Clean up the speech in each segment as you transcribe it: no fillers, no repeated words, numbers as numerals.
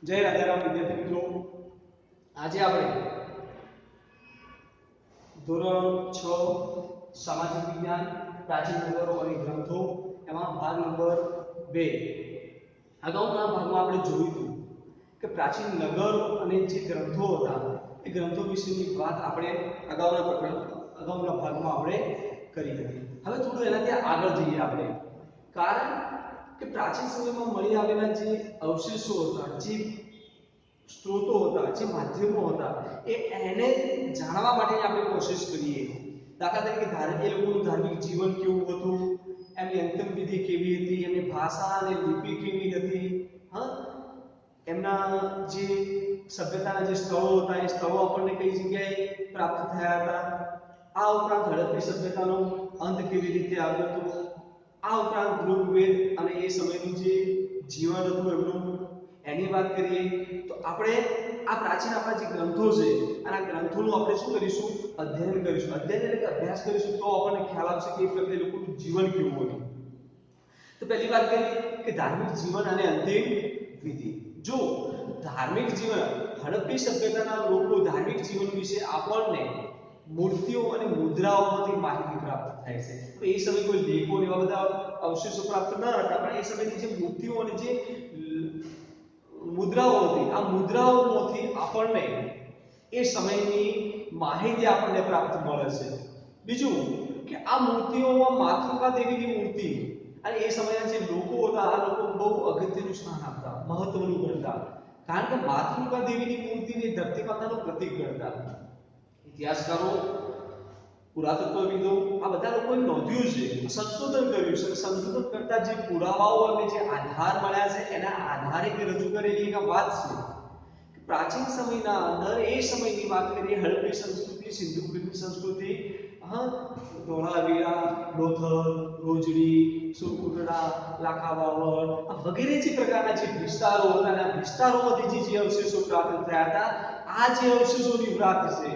જય રાજારામ વિદ્યાર્થી મિત્રો, આજે આપણે ધોરણ 6 સામાજિક વિજ્ઞાન પ્રાચીન નગરો અને ગ્રંથો એમાં ભાગ નંબર 2 અગાઉના ભાગમાં આપણે જોયું હતું કે પ્રાચીન નગરો અને જે ગ્રંથો હતા એ ગ્રંથો વિશેની વાત આપણે અગાઉના ભાગમાં આપણે કરી હતી. હવે થોડું એનાથી આગળ જઈએ આપણે, કારણ કે પ્રાચીન સમયમાં મળી આવેલા જે અવશેષો હતા, જે સ્ત્રોતો હતા, જે માધ્યમો હતા, એને જાણવા માટે આપણે કોશિશ કરીએ. દાખલા તરીકે એ લોકોનું ધાર્મિક જીવન કેવું હતું, એમની અંતમવિધિ કેવી હતી, એમની ભાષા અને લિપિ કેવી હતી, એમના જે સભ્યતાના જે સ્થળો હતા એ સ્થળો આપણને કઈ જગ્યાએ પ્રાપ્ત થયા હતા. આ ઉપરાંત હડપ્પી સભ્યતાનો અંત કેવી રીતે આવ્યો હતો. આ ઉપરાંત ઋગ્વેદ અને એ સમયનું જે જીવન હતું એમનું, એની વાત કરીએ તો આપણે આ પ્રાચીન આપણા જે ગ્રંથો છે અને ગ્રંથોનું આપણે શું કરીશું, અધ્યયન કરીશું. અધ્યયન એટલે કે અભ્યાસ કરીશું તો આપણને ખ્યાલ આવશે કે એ પ્રકારે લોકોનું જીવન કેવું હતું. તો પહેલી વાત કરીએ કે ધાર્મિક જીવન અને અંતિમ વિધિ. જો ધાર્મિક જીવન, હડપ્પી સભ્યતાના લોકો ધાર્મિક જીવન વિશે આપણને મૂર્તિઓ અને મુદ્રાઓમાંથી માહિતી પ્રાપ્ત થાય છે. તો એ સમયે કોઈ લેખો એવા બધા અવશેષો પ્રાપ્ત ન હતા, પણ એ સમયની જે મૂર્તિઓ અને જે મુદ્રાઓ હતી, આ મુદ્રાઓમાંથી આપણને એ સમયની માહિતી આપણને પ્રાપ્ત મળે છે. બીજું કે આ મૂર્તિઓમાં માતૃકા દેવીની મૂર્તિ અને એ સમયના જે લોકો હતા, આ લોકો બહુ અગત્યનું સ્થાન આપતા, મહત્વનું ગણતા, કારણ કે માતૃકા દેવીની મૂર્તિને ધરતી માતાનું પ્રતીક ગણતા. ઇતિહાસકારો, પુરાતત્વવિદો આ બધા લોકોએ નોંધ્યું છે, સંશોધન કર્યું છે. સંશોધન કરતા જે પુરાવાઓ અને જે આધાર મળ્યા છે એના આધારે રજૂ કરેલી એક વાત છે કે પ્રાચીન સમયના અંદર, એ સમયની વાત કરીએ, હડપ્પી સંસ્કૃતિ, સિંધુ ખીણની સંસ્કૃતિ, ધોળાવીરા, લોથલ, રોજડી, સુરકુટડા, લાખાવાવડ વગેરે જે પ્રકારના જે વિસ્તારો હતા, અને આ વિસ્તારોમાંથી જે અવશેષો પ્રાપ્ત થયા હતા, આ જે અવશેષોની વાત છે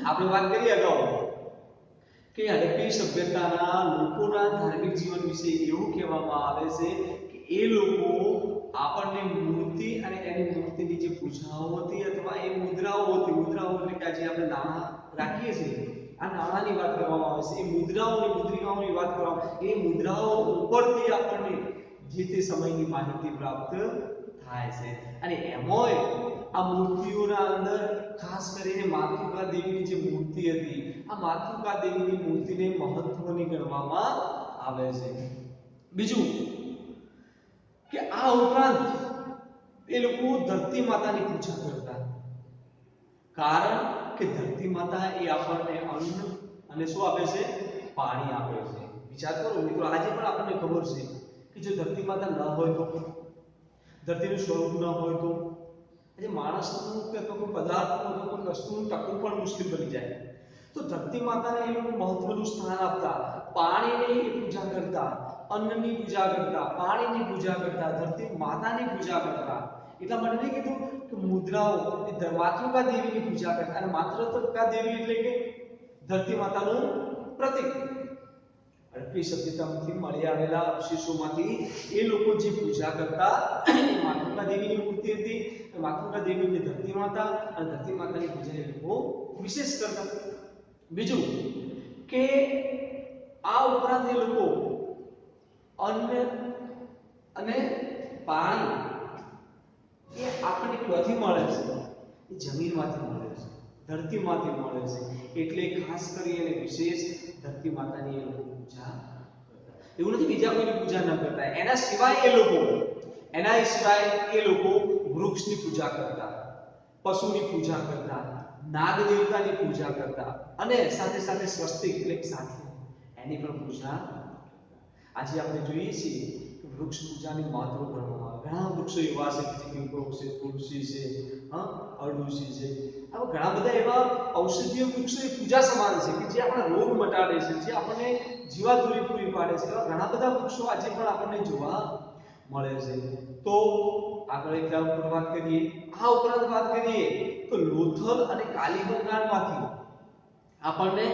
આપણે વાત કરીએ અગાઉ કે હડપ્પી સભ્યતાના લોકોના ધાર્મિક જીવન વિશે એવું કહેવામાં આવે છે કે એ લોકો આપણને મૂર્તિ અને એની મૂર્તિની જે પૂજાઓ હતી અથવા એ મુદ્રાઓ હતી, મુદ્રાઓ એટલે કે આજે આપણે નાણાં રાખીએ છીએ, આ નાણાંની વાત કરવામાં આવે છે. એ મુદ્રાઓની મુદ્રિકાઓની વાત કરવામાં, એ મુદ્રાઓ ઉપરથી આપણને જે તે સમયની માહિતી પ્રાપ્ત થાય છે. અને એમાંય આ મૂર્તિઓના અંદર ખાસ કરીને માતૃકા દેવીની જે મૂર્તિ હતી, આ માતૃકા દેવીની મૂર્તિને મહત્વની ગણવામાં આવે છે. બીજું કે આ ઉપરાંત એ લોકો ધરતી માતાની પૂજા કરતા, કારણ કે ધરતી માતા એ આપણને અન્ન અને શું આપે છે, પાણી આપે છે. વિચાર કરો મિત્રો, આજે પણ આપણને ખબર છે કે જો ધરતી માતા ન હોય તો, ધરતીનું સ્વરૂપ ન હોય તો આજે માણસનું કે કોઈ પદાર્થનું કે કોઈ વસ્તુનું ટકવું પણ મુશ્કેલ બની જાય. તો ધરતી માતાને એ લોકો મહત્વનું સ્થાન આપતા, પાણીની પૂજા કરતા, અન્નની પૂજા કરતા, પાણીની પૂજા કરતા, ધરતી માતાની પૂજા કરતા. એટલા માટે નહીં કીધું કે મુદ્રાઓ એ માતૃકા દેવીની પૂજા કરતા, અને માતૃકા દેવી એટલે કે ધરતી માતાનું પ્રતીક. હડપ્પી સભ્યતામાંથી મળી આવેલા અવશેષોમાંથી એ લોકો જે પૂજા કરતા એ માતૃકા દેવીની મૂર્તિ હતી. માતૃકા દેવી એટલે ધરતી માતા, અને ધરતી માતાની પૂજા એ લોકો વિશેષ કરતા. બીજું કે આ ઉપરાંત એ લોકો અન્ન અને પાણી એ આપણને ક્યાંથી મળે છે, એ જમીનમાંથી મળે છે, ધરતીમાંથી મળે છે. એટલે ખાસ કરીને વિશેષ ધરતી માતાની એ લોકો પૂજા કરતા. એવું નથી બીજા કોઈની પૂજા ન કરતા, એના સિવાય એ લોકો વૃક્ષની પૂજા કરતા, પશુની પૂજા કરતા, નાગ દેવતાની પૂજા કરતા, અને સાથે સાથે સ્વસ્તિક એટલે સાથી એની પણ પૂજા કરતા. આજે આપણે જોઈએ છીએ કે વૃક્ષ પૂજાની મહત્વ ગણવામાં આવે. ઘણા વૃક્ષો એવા છે કે પીપળો છે, તુલસી છે, અરડુસી છે, આવા ઘણા બધા એવા ઔષધીય વૃક્ષો એ પૂજા સમાન છે કે જે આપણા રોગ મટાડે છે, જે આપણને જીવાદોરી પૂરી પાડે છે. એવા ઘણા બધા વૃક્ષો આજે પણ આપણને જોવા મળે છે. તો આગળ એક વાત કરીએ, આ ઉપરાંત વાત કરીએ તો લોથલ અને કાલીબંગાળમાંથી આપણને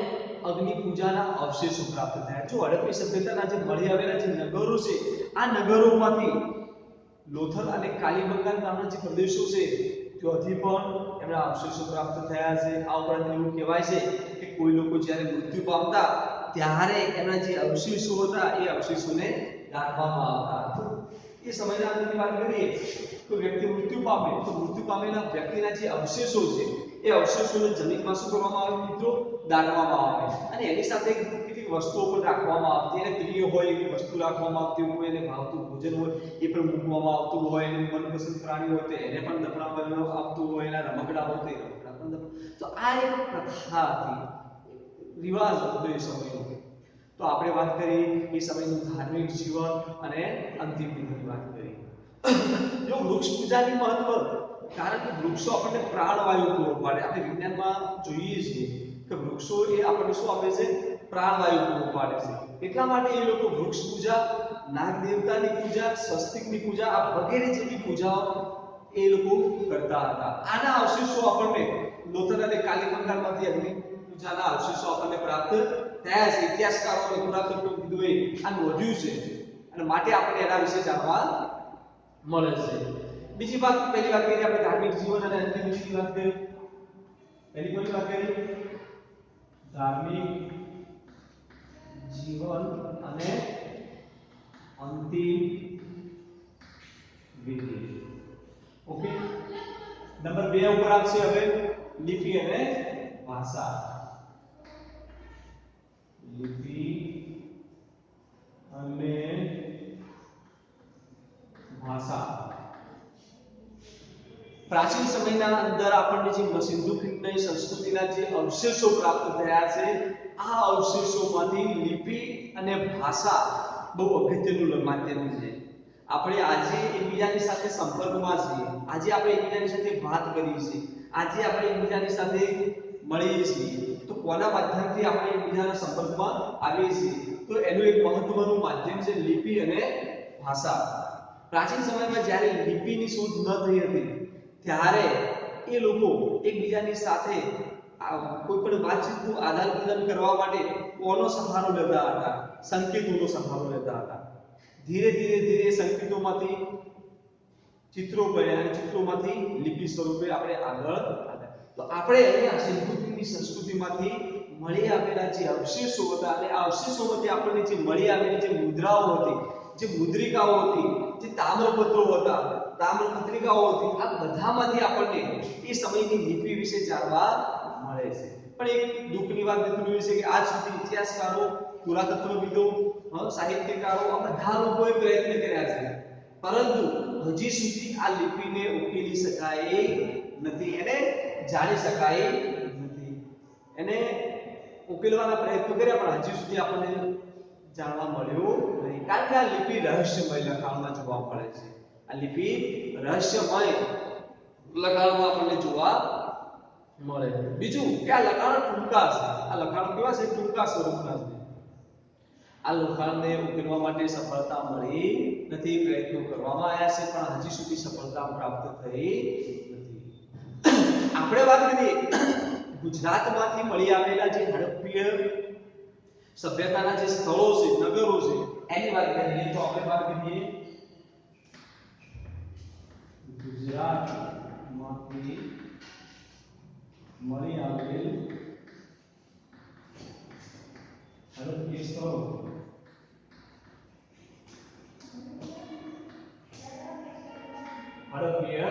અગ્નિ પૂજાના અવશેષો પ્રાપ્ત થયા. જો હડપ્પી સભ્યતાના જે મળી આવેલા જે નગરો છે, આ નગરોમાંથી લોથલ અને કાલીબંગા નામના જે પ્રદેશો છે ત્યાંથી પણ એમના અવશેષો પ્રાપ્ત થયા છે. આ ઉપરાંત એવું કહેવાય છે કે કોઈ લોકો જ્યારે મૃત્યુ પામતા ત્યારે એમના જે અવશેષો હતા એ અવશેષોને રાખવામાં આવતા. એ સમયના અંતની વાત કરીએ તો વ્યક્તિ મૃત્યુ પામે તો મૃત્યુ પામેલા વ્યક્તિના જે અવશેષો છે એ અવશેષોને જમીનમાં શું કરવામાં આવે મિત્રો? દાટવામાં આવે. અને એની સાથે કેટલીક વસ્તુઓ પણ રાખવામાં આવતી. એને પ્રિય હોય એવી વસ્તુ રાખવામાં આવતી હોય, એને ભાવતું ભોજન હોય એ પણ મૂકવામાં આવતું હોય, એનું મનપસંદ પ્રાણી હોય તો એને પણ દફનાવવામાં આવતું હોય, એના રમકડા હોય તો એ રમકડા પણ તો આ એક પ્રથા હતી, રિવાજ હતો એ સમયનો. તો આપણે વાત કરી એ સમયનું ધાર્મિક જીવન અને અંતિમ વિધિની વાત કરી. જો વૃક્ષ પૂજાની મહત્વ, કારણ કે વૃક્ષો આપણને પ્રાણવાયુ પૂરો પાડે. આપણે વિજ્ઞાનમાં જોઈએ છીએ કે વૃક્ષો એ આપણને શું આપે છે? પ્રાણવાયુ પૂરો પાડે છે. એટલા માટે એ લોકો વૃક્ષ પૂજા, નાગ દેવતાની પૂજા, સ્વસ્તિકની પૂજા આ વગેરે જેવી પૂજાઓ એ લોકો કરતા હતા. આના અવશેષો આપણને લોથલ અને કાલીબંગામાંથી અગ્નિ પૂજાના અવશેષો આપણને પ્રાપ્ત થયા છે. ઇતિહાસકારો અને પુરાતત્વવિદોએ આ નોંધ્યું છે અને માટે આપણે એના વિશે જાણવા મળે છે. બીજી વાત, પહેલી વાત કરી આપણે ધાર્મિક જીવન અને અંતિમ વિધિની વાત કરી. પહેલી કોની વાત કરી? ધાર્મિક જીવન અને અંતિમ વિધિ. ઓકે, નંબર 2 ઉપર આવશે હવે લિપિ અને ભાષા. લિપિ અને ભાષા. પ્રાચીન સમયના અંદર આપણને જે સિંધુ ખીણની સંસ્કૃતિના જે અવશેષો પ્રાપ્ત થયા છે, આ અવશેષોમાંથી લિપિ અને ભાષા બહુ અગત્યનું માધ્યમ છે. આપણે આજે એકબીજાની સાથે સંપર્કમાં છીએ, આજે આપણે એકબીજાની સાથે વાત કરીએ છીએ, આજે આપણે એકબીજાની સાથે મળીએ છીએ, તો કોના માધ્યમથી આપણે એકબીજાના સંપર્કમાં આવીએ છીએ? તો એનું એક મહત્વનું માધ્યમ છે લિપિ અને ભાષા. પ્રાચીન સમયમાં જ્યારે લિપિની શોધ ન થઈ હતી ત્યારે એ લોકો એકબીજાની સાથે કોઈ પણ વાતચીતનું આદાન પ્રદાન કરવા માટે કોનો સહારો લેતા હતા? સંકેતોનો સહારો લેતા હતા. ધીરે ધીરે સંકેતોમાંથી ચિત્રો બન્યા અને ચિત્રોમાંથી લિપિ સ્વરૂપે આપણે આગળ આવ્યા. તો આપણે અહીંયા સિંધુ ખીણની સંસ્કૃતિમાંથી મળી આવેલા જે અવશેષો હતા અને આ અવશેષોમાંથી આપણને જે મળી આવેલી જે મુદ્રાઓ હતી, જે મુદ્રિકાઓ હતી, જે તામ્રપત્રો હતા, તામ્રપત્રિકાઓ હતી, આ બધામાંથી આપણને એ સમયની લિપિ વિશે જાણવા મળે છે. પણ એક દુઃખની વાત મિત્રો એ છે કે આજ સુધી ઇતિહાસકારો, પુરાતત્વવિદો, સાહિત્યકારો આ બધા લોકોએ પ્રયત્ન કર્યા છે, પરંતુ હજી સુધી આ લિપિને ઉકેલી શકાય નથી, એને જાણી શકાય નથી. એને ઉકેલવાના પ્રયત્નો કર્યા પણ હજી સુધી આપણને જાણવા મળ્યું નહીં, કારણ કે આ લિપિ રહસ્યમય લખાણમાં જોવા મળે છે. આ લિપિ રહસ્યમય લખાણમાં આપણને જોવા મળે. બીજું કે આ લખાણ ટૂંકા છે. આ લખાણ કેવા છે? ટૂંકા સ્વરૂપના છે. આ લખાણને ઉકેલવા માટે સફળતા મળી નથી, પ્રયત્નો કરવામાં આવ્યા છે પણ હજી સુધી સફળતા પ્રાપ્ત થઈ નથી. આપણે વાત કરીએ ગુજરાતમાંથી મળી આવેલા જે હડપ્પીય સભ્યતાના જે સ્થળો છે, નગરો છે, એની વાત કરીએ તો આપણે વાત કરીએ ગુજરાતમાંથી મળી આવેલ હડપ્પીય સ્થળો. હડપ્પીય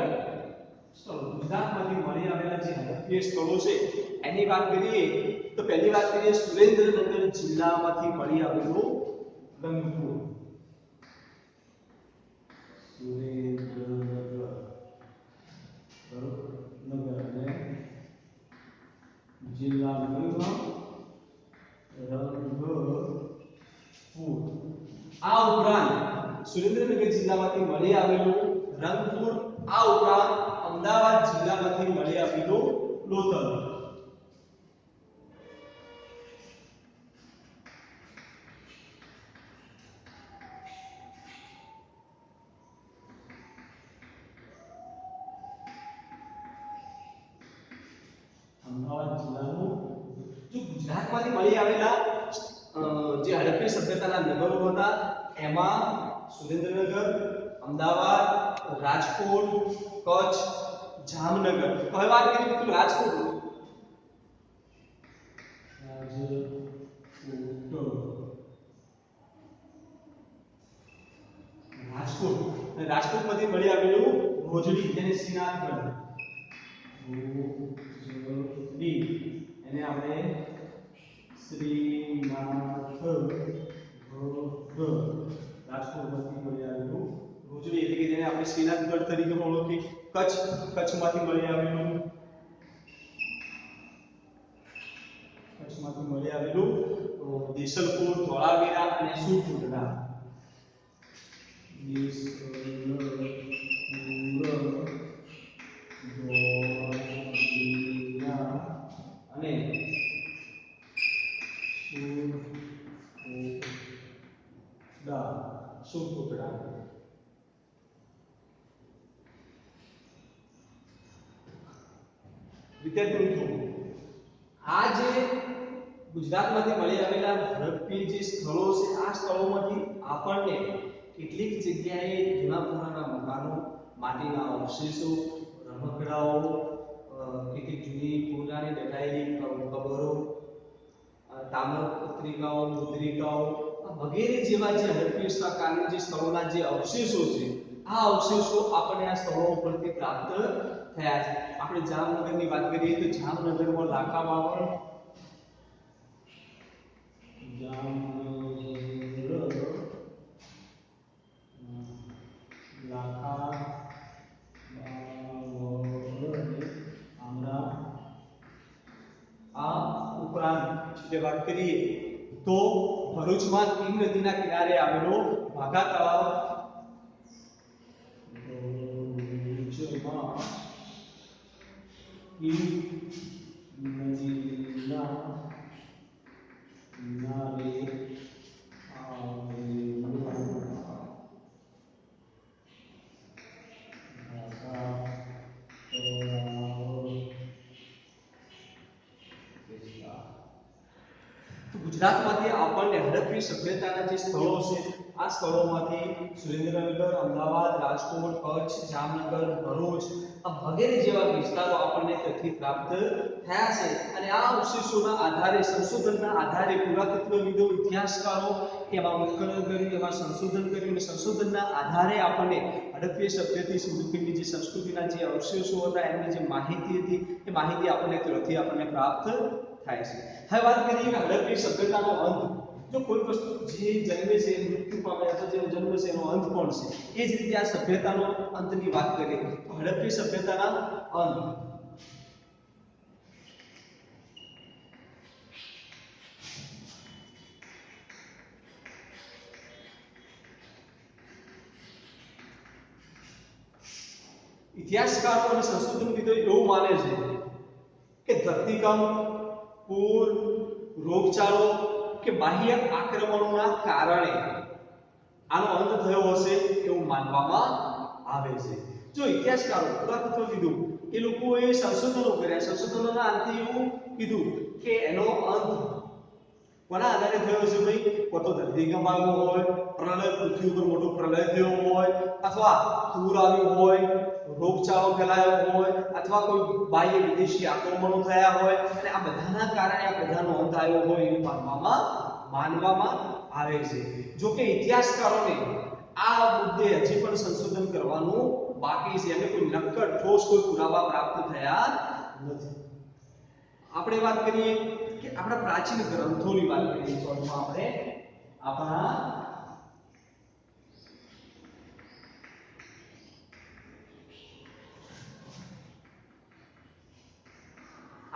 સ્થળો, ગુજરાતમાંથી મળી આવેલા જે હડપ્પીય સ્થળો છે એની વાત કરીએ તો પહેલી વાત કરીએ સુરેન્દ્રનગર જિલ્લામાંથી મળી આવેલું રંગપુર. સુરેન્દ્રનગર અને જિલ્લાનું નામ રંગપુર. આ ઉપરાંત સુરેન્દ્રનગર જિલ્લામાંથી મળી આવેલું રંગપુર, આ ઉપરાંત અમદાવાદ જિલ્લામાંથી મળી આવેલું લોથલ. અમદાવાદ જિલ્લાનું જો ગુજરાતમાંથી મળી આવેલા જે હડપ્પી સભ્યતાના નગરો હતા એમાં સુરેન્દ્રનગર, અમદાવાદ, રાજકોટ, કચ્છ, જામનગર. હવે વાત કરીએ મિત્રો રાજકોટ. રાજકોટમાંથી મળી આવેલું ભોજડી જેને શ્રીનાથગઢ, ભોજડી એને આપણે શ્રીનાથગઢ રાજકોટમાંથી મળી આવેલું ભોજડી એટલે કે જેને આપણે શ્રીનાથગઢ તરીકે ઓળખી. કચ્છમાંથી મળી આવેલું દેસલપુર, ધોળાવીરા અને સુરકુંડલા. અને સુરકુંડલા. વિદ્યાર્થી મિત્રો, આ જે ગુજરાતમાંથી મળી આવેલા હડપ્પી જે સ્થળો છે આ સ્થળોમાંથી આપણને કેટલીક જગ્યાએ જૂના પુરાના મકાનો, માટીના અવશેષો, રમકડાઓ, કેટલીક જૂની પુરાણી દટાયેલી કબરો, તામ્રપત્રિકાઓ, મુદ્રિકાઓ વગેરે જેવા જે હડપ્પી કાળના જે સ્થળોના જે અવશેષો છે આ અવશેષો આપણને આ સ્થળો ઉપરથી પ્રાપ્ત થયા છે. આપણે જામનગરની વાત કરીએ તો જામનગરમાં લાખા વાવડ, વાત કરીએ તો ભરૂચમાં કીમ નદીના કિનારે આવેલો વાઘા તળાવ, ભરૂચમાં કીમ નદીના કિનારે ગુજરાતમાંથી આપણને હડપ્પી સભ્યતાના જે સ્થળો છે આ સ્થળોમાંથી સુરેન્દ્રનગર, અમદાવાદ, રાજકોટ, કચ્છ, જામનગર, ભરૂચ વગેરે જેવા વિસ્તારો આપણને ત્યાંથી પ્રાપ્ત થયા છે. અને આ અવશેષોના આધારે, સંશોધનના આધારે પુરાતત્વવિદો, ઇતિહાસકારો એમાં ઉત્ખનન કર્યું, એમાં સંશોધન કર્યું અને સંશોધનના આધારે આપણને હડપ્પી સભ્યતાથી સિંધુકીની જે સંસ્કૃતિના જે અવશેષો હતા એમની જે માહિતી હતી એ માહિતી ત્યાંથી આપણને પ્રાપ્ત થાય છે. હવે વાત કરીએ કે હડપ્પી સભ્યતાનો અંત. જો કોઈ વસ્તુ જે જન્મે છે મૃત્યુ પામે અથવા જેનો જન્મ છે એનો અંત પણ છે. એ જ રીતે આ સભ્યતાનો અંતની વાત કરીએ તો હડપ્પી સભ્યતાના અંત. ઇતિહાસકારો અને સંશોધનવિદો એવું માને છે કે ધરતીકંપ, પૂર, રોગચાળો કે બાહ્ય આક્રમણોના કારણે આનો અંત થયો હશે એવું માનવામાં આવે છે. જો ઇતિહાસકારો, પુરાતત્વવિદો એ લોકોએ સંશોધનો કર્યા, સંશોધનોના અંતે એવું કીધું કે એનો અંત કોના આધારે થયો છે ભાઈ? કોતો ધરતીકંપ આવ્યો હોય, પ્રલય, પૃથ્વી ઉપર મોટો પ્રલય થયો હોય, અથવા પૂર આવ્યું હોય, રોગચાળો ફેલાયો હોય, અથવા કોઈ બાહ્ય વિદેશી આક્રમણો થયા હોય અને આ બધાના કારણે આ બધાનો અંત આવ્યો હોય એવું માનવામાં આવે છે. જો કે ઇતિહાસકારોને આ મુદ્દે હજી પણ સંશોધન કરવાનું બાકી છે. એને કોઈ નક્કર ઠોસ કોઈ પુરાવા પ્રાપ્ત થયા નથી. આપણે વાત કરીએ કે આપણા પ્રાચીન ગ્રંથોની વાત કરીએ તો આપણે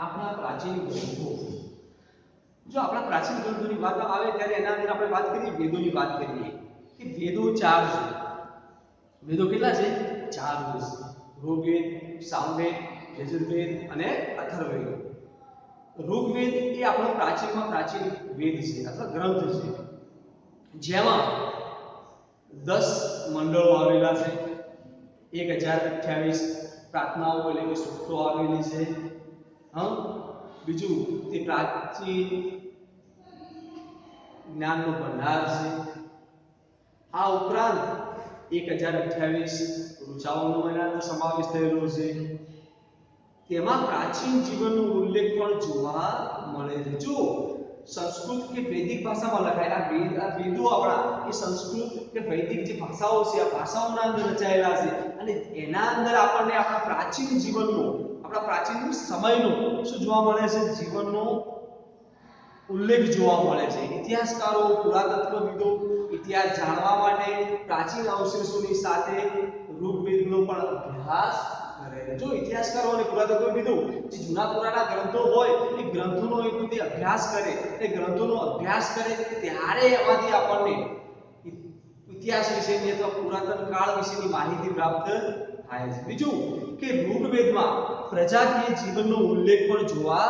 આપણા પ્રાચીન ગ્રંથો. જો આપણા પ્રાચીન ગ્રંથોની વાત આવે ત્યારે એના અંદર આપણે વાત કરીએ વેદોની વાત કરીએ કે વેદો 4 છે. વેદો કેટલા છે? 4 છે. ઋગ્વેદ, સામવેદ, યજુર્વેદ અને અથર્વવેદ. ઋગ્વેદ એ આપણો પ્રાચીનમાં પ્રાચીન વેદ છે અથવા ગ્રંથ છે, જેમાં 10 મંડળો આવેલા છે, 1028 પ્રાર્થનાઓ એટલે કે સૂક્તો આવેલી છે. બીજું તે પ્રાચીન જ્ઞાનનો ભંડાર છે. આ ઉપરાંત 1028 ઋચાઓનો એના અંદર સમાવેશ થયેલો છે. તેમાં પ્રાચીન જીવનનો ઉલ્લેખ પણ જોવા મળે છે. જો સંસ્કૃત કે વૈદિક ભાષામાં લખાયેલા વેદો આપણા એ સંસ્કૃત કે વૈદિક જે ભાષાઓ છે આ ભાષાઓના અંદર રચાયેલા છે અને એના અંદર આપણને આપણા પ્રાચીન જીવનનો આપણા પ્રાચીન સમયનો શું જોવા મળે છે? જીવનનો ઉલ્લેખ જોવા મળે છે. ઇતિહાસકારો પુરાતત્વવિદો ઇતિહાસ જાણવા માટે પ્રાચીન અવશેષોની સાથે ઋગ્વેદનો પણ અભ્યાસ કરે છે. જો ઇતિહાસકારો અને પુરાતત્વવિદો જે જૂના પુરાણા ગ્રંથો હોય એ ગ્રંથોનો એક રીતે અભ્યાસ કરે એ ગ્રંથોનો અભ્યાસ કરે ત્યારે એમાંથી આપણને ઇતિહાસ વિશેની અથવા પુરાતન કાળ વિશેની માહિતી પ્રાપ્ત થાય છે. બીજું કે ઋગ્વેદમાં પ્રજાકીય જીવનનો ઉલ્લેખ પણ જોવા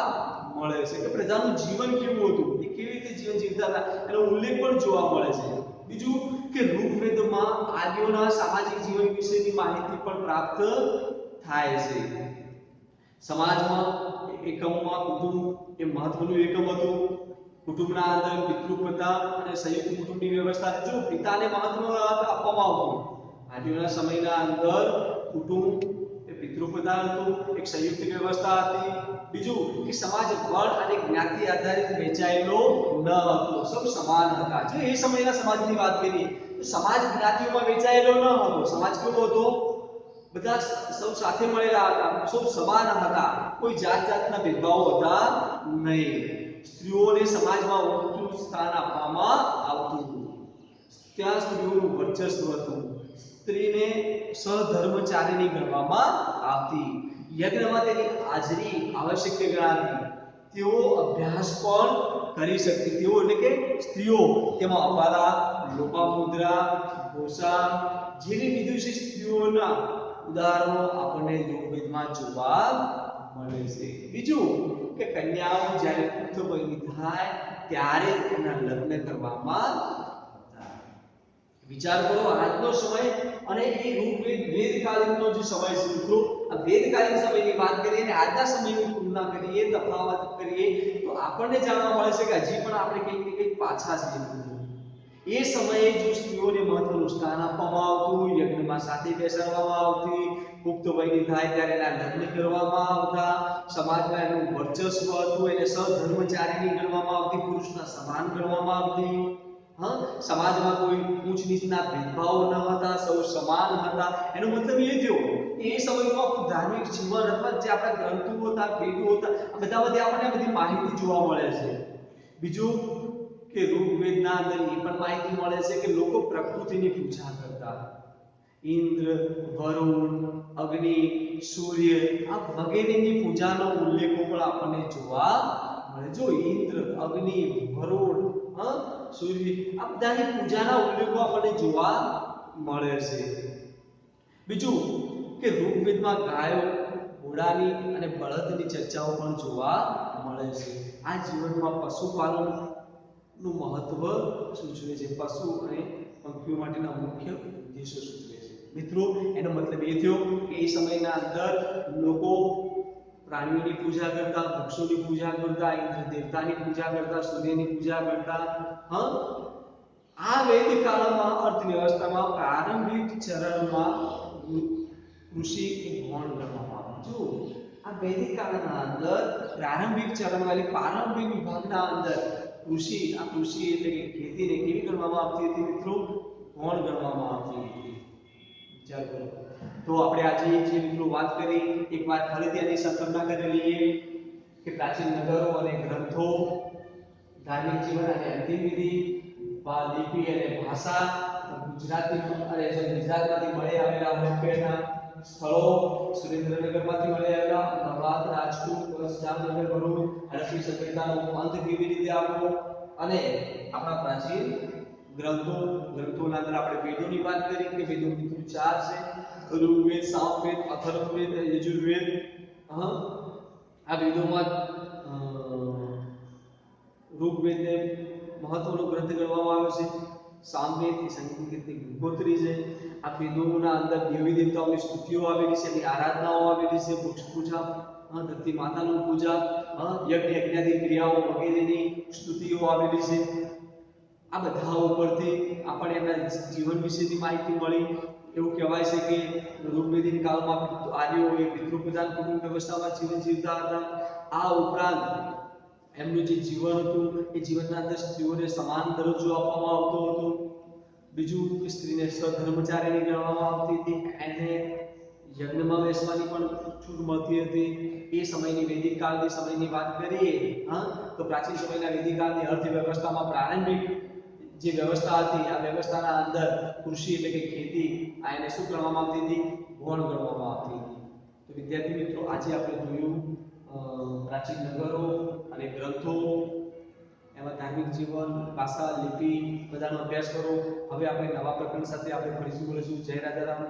મળે છે કે પ્રજાનું જીવન કેવું હતું, એ કેવી રીતે જીવન જીવતા હતા એનો ઉલ્લેખ પણ જોવા મળે છે. બીજું કે ઋગ્વેદમાં આદિઓના સામાજિક જીવન વિશેની માહિતી પણ પ્રાપ્ત થાય છે. સમાજમાં એકમમાં કુટુંબ એ મહત્વનું એકમ હતું. કુટુંબના અંદર પિતૃપ્રથા અને સંયુક્ત કુટુંબની વ્યવસ્થા. જો પિતાને મહત્વ આપવામાં આવતું. આદિઓના સમયના અંદર કુટુંબ એ પિતૃપ્રથા હતું, એક સંયુક્ત વ્યવસ્થા હતી. બીજું કે સમાજ વર્ણ અને જ્ઞાતિ આધારિત વહેંચાયેલો ન હતો, સૌ સમાન હતા. જો એ સમયના સમાજની વાત કરીએ તો સમાજ જ્ઞાતિઓમાં વહેંચાયેલો ન હતો. સમાજ કેવો હતો? બધા સૌ સાથે મળેલા હતા, સૌ સમાન હતા, કોઈ જાતના ભેદભાવ હતા નહીં. સ્ત્રીઓને સમાજમાં ઊંચું સ્થાન આપવામાં આવતું. ત્યાં સ્ત્રીઓનું વર્ચસ્વ હતું. સ્ત્રીને સહધર્મચારિણી ગણવામાં આવતી. યજ્ઞમાં તેની હાજરી આવશ્યક ગણાતી. તેઓ અભ્યાસ પણ કરી શકતી. તેઓ એટલે કે સ્ત્રીઓ તેમાં અપારા, લોપામુદ્રા, ઘોષા જેવી વિદુષી સ્ત્રીઓના ઉદાહરણો આપણને ઋગ્વેદમાં જોવા મળે છે. બીજું કે કન્યાઓ જ્યારે પુખ્તવયની થાય ત્યારે એના લગ્ન કરવામાં આવતા. વિચાર કરો આજનો સમય અને એ ઋગ્વેદ વેદકાલીનનો જે સમય છે મિત્રો, આ વેદકાલીન સમયની વાત કરીએ અને આજના સમયની તુલના કરીએ, તફાવત કરીએ તો આપણને જાણવા મળે છે કે હજી પણ આપણે કંઈક ને કંઈક પાછા છીએ. એ સમયે જો સ્ત્રીઓને મહત્વનું સ્થાન આપવામાં આવતું, યજ્ઞમાં સાથે બેસાડવામાં આવતી, પુખ્ત વયની થાય ત્યારે એના લગ્ન કરવામાં આવતા, સમાજમાં એનું વર્ચસ્વ હતું, એને સહધર્મચારિણી ગણવામાં આવતી, પુરુષના સમાન ગણવામાં આવતી. સમાજમાં કોઈ ઊંચ નીચના ભેદભાવ ન હતા, સૌ સમાન હતા. એનો મતલબ એ થયો કે એ સમયમાં આપણું ધાર્મિક જીવન અથવા જે આપણા ગ્રંથો હતા, વેદો હતા, આ બધામાંથી આપણને બધી માહિતી જોવા મળે છે. બીજું કે ઋગ્વેદના અંદર એ પણ માહિતી મળે છે કે લોકો પ્રકૃતિની પૂજા કરતા. ઇન્દ્ર, વરુણ, અગ્નિ, સૂર્ય આ વગેરેની પૂજાનો ઉલ્લેખો પણ આપણને જોવા મળે. જો ઇન્દ્ર, અગ્નિ, વરુણ, સૂર્ય આ બધાની પૂજાના ઉલ્લેખો આપણને જોવા મળે છે. બીજું કે ઋગ્વેદમાં ગાયો, ઘોડાની અને બળદની ચર્ચાઓ પણ જોવા મળે છે. આ જીવનમાં પશુપાલન નું મહત્વ સૂચવે છે. પશુ અને પંખીઓ માટેના મુખ્ય ઉદ્દેશો સૂચવે છે. મિત્રો એનો મતલબ એ થયો કે એ સમયના અંદર લોકો પ્રાણીઓની પૂજા કરતા, વૃક્ષોની પૂજા કરતા, ઇન્દ્ર દેવતાની પૂજા કરતા, સૂર્યની પૂજા કરતા. આ વૈદિક કાળમાં અર્થવ્યવસ્થામાં પ્રારંભિક ચરણમાં કૃષિ એ ગૌણ ગણવામાં આવે. જો આ વૈદિક કાળના અંદર પ્રારંભિક ચરણ વાળી પ્રારંભિક વિભાગના અંદર કૃષિ એટલે કે ખેતીને કેવી ગણવામાં આવતી હતી મિત્રો? ગૌણ ગણવામાં આવતી હતી. વિચાર કરો. તો આપણે આજે જે મિત્રો વાત કરી એકવાર ફરીથી આની સંકલ્પના કરી લઈએ કે પ્રાચીન નગરો અને ગ્રંથો, ધાર્મિક જીવન અને અંતિમવિધિ, લિપિ અને ભાષા, ગુજરાતમાંથી મળી આવેલા મુખ્યના સ્થળો, સુરેન્દ્રનગરમાંથી મળી આવેલા અમદાવાદ, રાજકોટ, જામનગર, ભરૂચ, હડપ્પી સભ્યતાનો અંત કેવી રીતે આવ્યો અને આપણા પ્રાચીન ગ્રંથોના અંદર આપણે વેદોની વાત કરી કે વેદો મિત્રો 4 છે: ઋગ્વેદ, સામવેદ, અથર્વવેદ, યજુર્વેદ. આ વેદોમાં ઋગ્વેદને મહત્વનો ગ્રંથ ગણવામાં આવે છે. સામવેદ એ સંસ્કૃતની ગંગોત્રી છે. આ વેદોના અંદર દેવી દેવતાઓની સ્તુતિઓ આવેલી છે, એની આરાધનાઓ આવેલી છે, વૃક્ષ પૂજા, ધરતી માતાનું પૂજા, યજ્ઞ યજ્ઞાદિ ક્રિયાઓ વગેરેની સ્તુતિઓ આવેલી છે. આ બધા ઉપરથી આપણને એમના જીવન વિશેની માહિતી મળી. એવું કહેવાય છે કે ઋગ્વેદિક કાળમાં આર્યોએ પિતૃપ્રધાન કુટુંબ વ્યવસ્થામાં જીવન જીવતા હતા. આ ઉપરાંત એમનું જે જીવન હતું એ જીવનના અંદર સ્ત્રીઓને સમાન દરજ્જો આપવામાં આવતો હતો. બીજું કે સ્ત્રીને સધર્મચારીણી ગણવામાં આવતી હતી, એને યજ્ઞમાં બેસવાની પણ છૂટ મળતી હતી. એ સમયની વૈદિક કાળની સમયની વાત કરીએ તો પ્રાચીન સમયના વૈદિક કાળની અર્થવ્યવસ્થામાં પ્રારંભિક જે વ્યવસ્થા હતી, આ વ્યવસ્થાના અંદર કૃષિ એટલે કે ખેતી એને શું ગણવામાં આવતી હતી? ગૌણ ગણવામાં આવતી હતી. તો વિદ્યાર્થી મિત્રો, આજે આપણે જોયું પ્રાચીન નગરો અને ગ્રંથો, એમાં ધાર્મિક જીવન, ભાષા, લિપિ બધાનો અભ્યાસ કરો. હવે આપણે નવા પ્રકરણ સાથે આપણે ફરીથી મળીશું. જય રાજારામ.